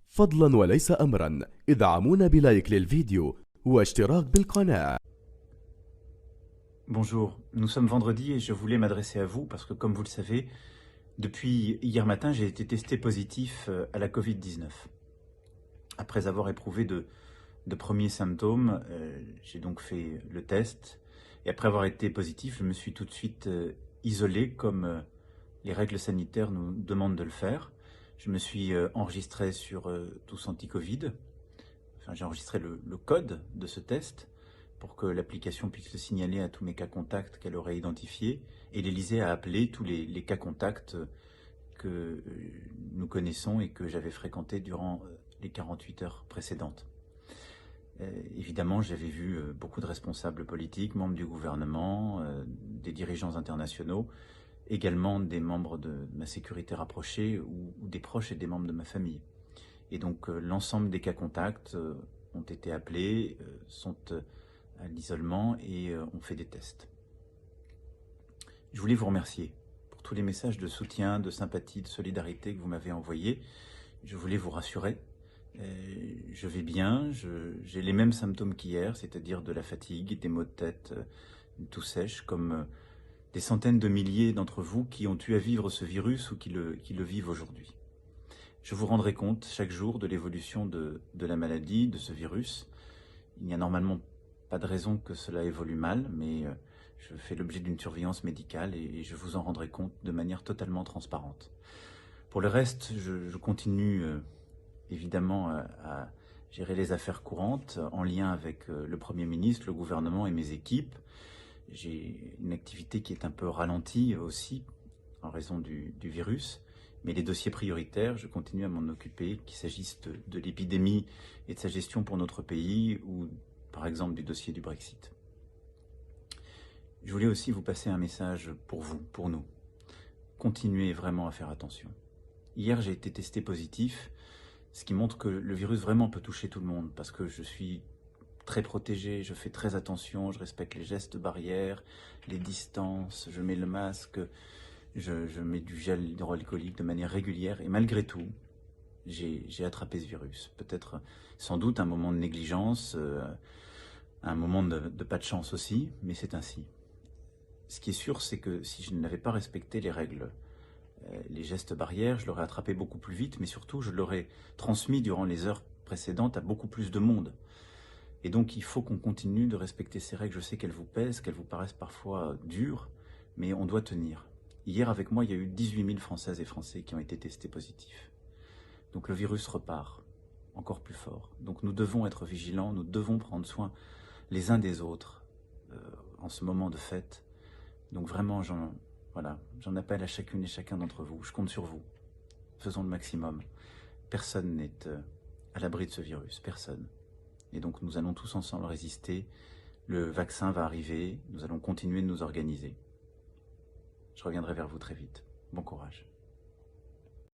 فضلا وليس أمرا ادعمونا بلايك للفيديو واشتراك بالقناة. Bonjour, nous sommes vendredi et je voulais m'adresser à vous parce que comme vous le savez, depuis hier matin, j'ai été testé positif à la Covid-19. Après avoir éprouvé de premiers symptômes, j'ai donc fait le test et après avoir été positif, je me suis tout de suite isolé comme les règles sanitaires nous demandent de le faire. Je me suis enregistré sur Tous Anti-Covid. Enfin, j'ai enregistré le code de ce test pour que l'application puisse le signaler à tous mes cas contacts qu'elle aurait identifiés, et l'Élysée a appelé tous les cas contacts que nous connaissons et que j'avais fréquentés durant les 48 heures précédentes. Évidemment, j'avais vu beaucoup de responsables politiques, membres du gouvernement, des dirigeants internationaux, également des membres de ma sécurité rapprochée ou des proches et des membres de ma famille. Et donc l'ensemble des cas contacts ont été appelés, sont à l'isolement et ont fait des tests. Je voulais vous remercier pour tous les messages de soutien, de sympathie, de solidarité que vous m'avez envoyés. Je voulais vous rassurer. Je vais bien, j'ai les mêmes symptômes qu'hier, c'est-à-dire de la fatigue, des maux de tête, une toux sèche, comme des centaines de milliers d'entre vous qui ont eu à vivre ce virus ou qui le vivent aujourd'hui. Je vous rendrai compte chaque jour de l'évolution de la maladie, de ce virus. Il n'y a normalement pas de raison que cela évolue mal, mais je fais l'objet d'une surveillance médicale et je vous en rendrai compte de manière totalement transparente. Pour le reste, je continue évidemment à gérer les affaires courantes en lien avec le Premier ministre, le gouvernement et mes équipes. J'ai une activité qui est un peu ralentie aussi en raison du virus, mais les dossiers prioritaires, je continue à m'en occuper, qu'il s'agisse de l'épidémie et de sa gestion pour notre pays ou par exemple du dossier du Brexit. Je voulais aussi vous passer un message pour vous, pour nous. Continuez vraiment à faire attention. Hier, j'ai été testé positif, ce qui montre que le virus vraiment peut toucher tout le monde, parce que je suis très protégé, je fais très attention, je respecte les gestes barrières, les distances, je mets le masque, je mets du gel hydroalcoolique de manière régulière, et malgré tout, j'ai attrapé ce virus. Peut-être, sans doute, un moment de négligence, un moment de pas de chance aussi, mais c'est ainsi. Ce qui est sûr, c'est que si je n'avais pas respecté les règles, les gestes barrières, je l'aurais attrapé beaucoup plus vite, mais surtout, je l'aurais transmis durant les heures précédentes à beaucoup plus de monde. Et donc, il faut qu'on continue de respecter ces règles. Je sais qu'elles vous pèsent, qu'elles vous paraissent parfois dures, mais on doit tenir. Hier, avec moi, il y a eu 18 000 Françaises et Français qui ont été testés positifs. Donc le virus repart, encore plus fort. Donc nous devons être vigilants, nous devons prendre soin les uns des autres en ce moment de fête. Donc vraiment, j'en appelle à chacune et chacun d'entre vous. Je compte sur vous. Faisons le maximum. Personne n'est à l'abri de ce virus, personne. Et donc nous allons tous ensemble résister. Le vaccin va arriver, nous allons continuer de nous organiser. Je reviendrai vers vous très vite. Bon courage.